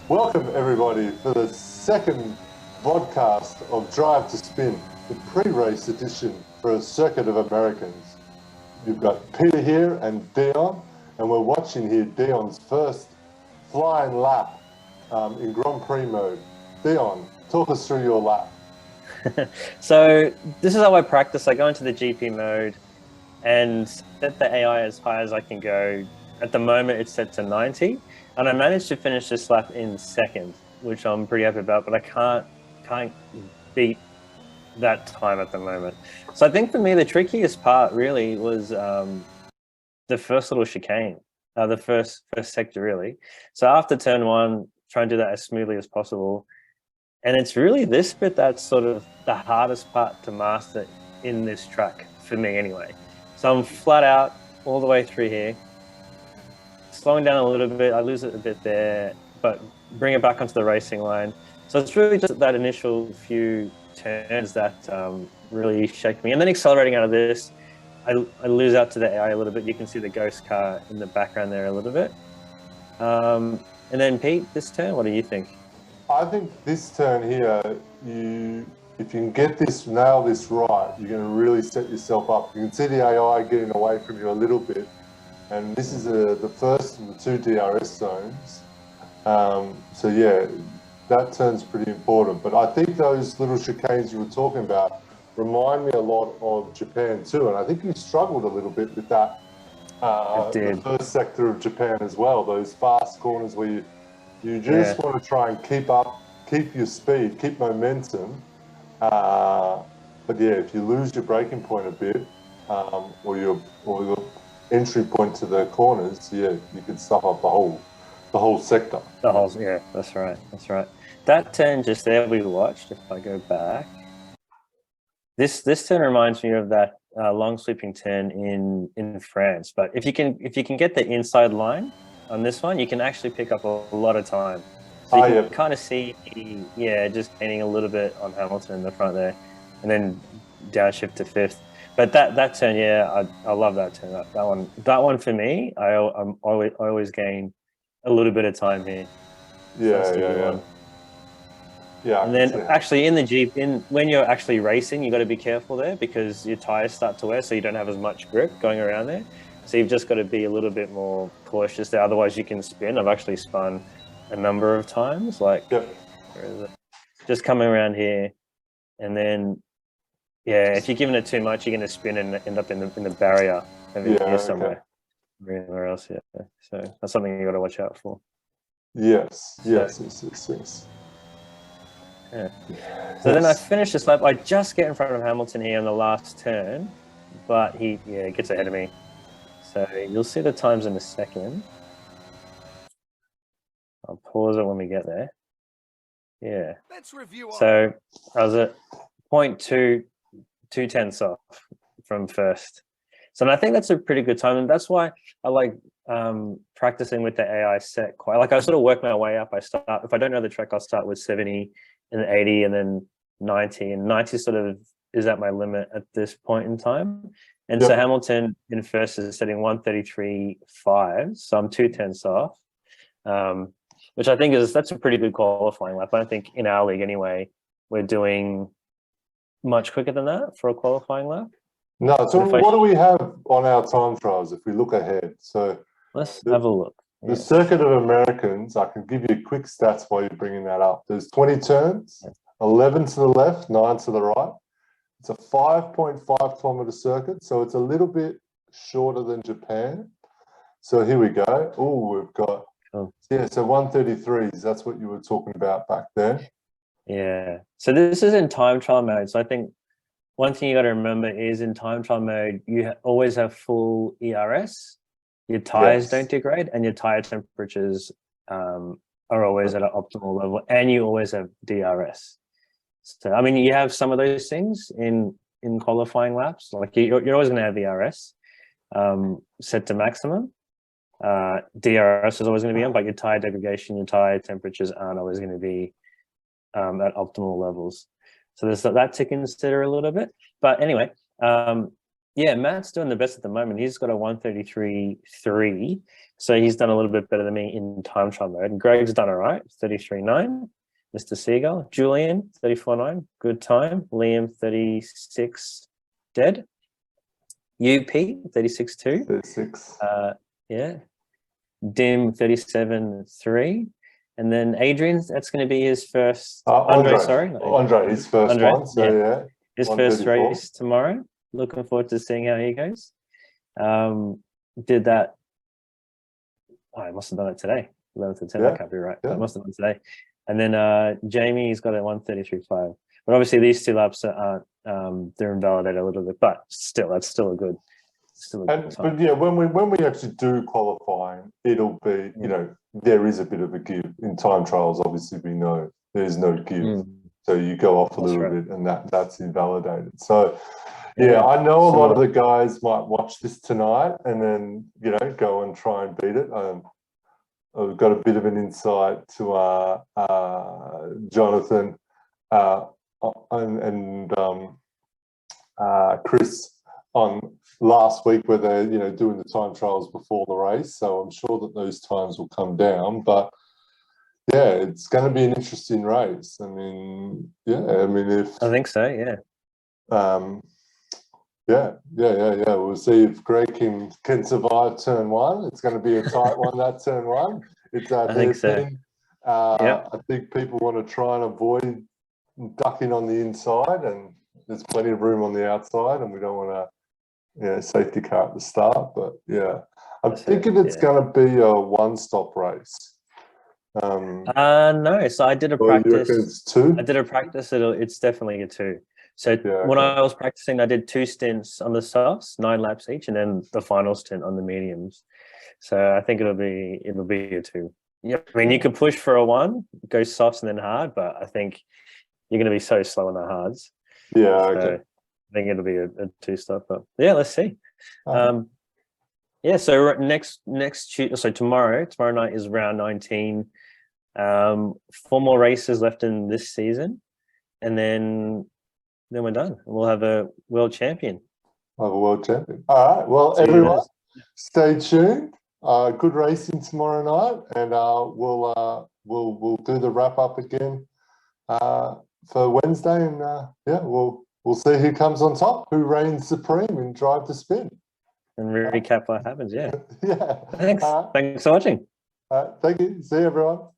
Welcome everybody for the second podcast of Drive to Spin, the pre-race edition for a Circuit of Americans. You've got Peter here and Dion, and we're watching here Dion's first flying lap in Grand Prix mode. Dion, talk us through your lap. So this is how I practice. I go into the GP mode and set the AI as high as I can go. At the moment, it's set to 90, and I managed to finish this lap in second, which I'm pretty happy about. But I can't beat that time at the moment. So I think for me, the trickiest part really was the first little chicane, the first sector really. So after turn one, try and do that as smoothly as possible. And it's really this bit that's sort of the hardest part to master in this track, for me anyway. So I'm flat out all the way through here, slowing down a little bit. I lose it a bit there, but bring it back onto the racing line. So it's really just that initial few turns that really shake me. And then accelerating out of this, I lose out to the AI a little bit. You can see the ghost car in the background there a little bit. And then Pete, this turn, what do you think? I think this turn here, if you can nail this right, you're going to really set yourself up. You can see the AI getting away from you a little bit, and this is the first of the two DRS zones. So yeah, that turn's pretty important. But I think those little chicanes you were talking about remind me a lot of Japan too, and I think you struggled a little bit with that. The first sector of Japan as well. Those fast corners where you just want to try and keep your speed, keep momentum. But yeah, if you lose your braking point a bit, or your entry point to the corners, yeah, you could stuff up the whole sector. Yeah, that's right. That's right. That turn just there we watched, if I go back, this turn reminds me of that long sweeping turn in France. But if you can get the inside line on this one, you can actually pick up a lot of time. So you can kind of see, just gaining a little bit on Hamilton in the front there, and then downshift to fifth. But that turn, I love that turn. That one for me, I always gain a little bit of time here. Yeah. And then actually in the Jeep, when you're actually racing, you got to be careful there because your tires start to wear, so you don't have as much grip going around there. So you've just got to be a little bit more cautious there. Otherwise, you can spin. I've actually spun a number of times, just coming around here, and then if you're giving it too much, you're going to spin and end up in the barrier over here somewhere, anywhere else. Yeah, so that's something you got to watch out for. Yes. Yeah. So then I finish this lap. I just get in front of Hamilton here in the last turn, but he gets ahead of me. So you'll see the times in a second. I'll pause it when we get there. Yeah. Let's review. So I was at 0.2 off from first. So I think that's a pretty good time, and that's why I like practicing with the AI set quite. Like I sort of work my way up. I start, if I don't know the track, I'll start with 70 and then 80 and then 90, and 90 sort of is at my limit at this point in time. And so Hamilton in first is setting 133.5, so I'm 2 tenths off, which I think that's a pretty good qualifying lap. I don't think in our league anyway we're doing much quicker than that for a qualifying lap. No, so what do we have on our time trials if we look ahead? So let's have a look. The Circuit of Americans, I can give you quick stats while you're bringing that up. There's 20 turns, 11 to the left, 9 to the right. It's a 5.5 kilometer circuit, so it's a little bit shorter than Japan. So here we go. Oh, we've got, so 133s. That's what you were talking about back there. Yeah. So this is in time trial mode. So I think one thing you got to remember is in time trial mode, you always have full ERS. Your tires don't degrade, and your tire temperatures are always at an optimal level, and you always have DRS. So, I mean, you have some of those things in qualifying laps. Like you're always going to have ERS set to maximum. DRS is always going to be on, but your tire degradation, your tire temperatures aren't always going to be at optimal levels. So there's that to consider a little bit. But anyway, Yeah, Matt's doing the best at the moment. He's got a 1:33.3, so he's done a little bit better than me in time trial mode. And Greg's done all right, 33.9. Mr. Seagull, Julian, 34.9, good time. Liam, 36, dead. UP, 36.2. 36. Yeah. Dim, 37.3. And then Adrian, that's going to be his first. Andre, sorry. Andre, his first Andre, one. So, yeah. His first race tomorrow. Looking forward to seeing how he goes. Did that. Oh, I must have done it today. 11th of 10, that can't be right. Yeah. I must have done it today. And then Jamie's got a 1:33.5. But obviously these two laps are they're invalidated a little bit, but still, that's still a good. But yeah, when we actually do qualifying, it'll be, you know, there is a bit of a give. In time trials, obviously we know there's no give. So you go off a little bit and that's invalidated. So yeah, I know a lot of the guys might watch this tonight and then, you know, go and try and beat it. I've got a bit of an insight to Jonathan and Chris on last week where they're, you know, doing the time trials before the race. So I'm sure that those times will come down. But yeah, it's going to be an interesting race. I mean, I think so, yeah. Yeah. We'll see if Greg can survive turn one. It's going to be a tight one, that turn one. It's I think so. I think people want to try and avoid ducking on the inside, and there's plenty of room on the outside, and we don't want to, safety car at the start. But yeah, I'm thinking it's going to be a one-stop race. No, so I did a practice. It's two? I did a practice. It's definitely a two. So when I was practicing, I did 2 stints on the softs, 9 laps each, and then the final stint on the mediums. So I think it'll be a 2. Yeah, I mean, you could push for a 1, go softs and then hard, but I think you're going to be so slow on the hards. Yeah, so I think it'll be a 2 stop. But yeah, let's see. So tomorrow night is round 19. 4 more races left in this season, and then we're done. We'll have a world champion. All right. Well, everyone, stay tuned. Good racing tomorrow night, and we'll do the wrap up again for Wednesday, and we'll see who comes on top, who reigns supreme in Drive to Spin, and recap what happens. Yeah. Yeah. Thanks. Thanks for watching. Thank you. See you, everyone.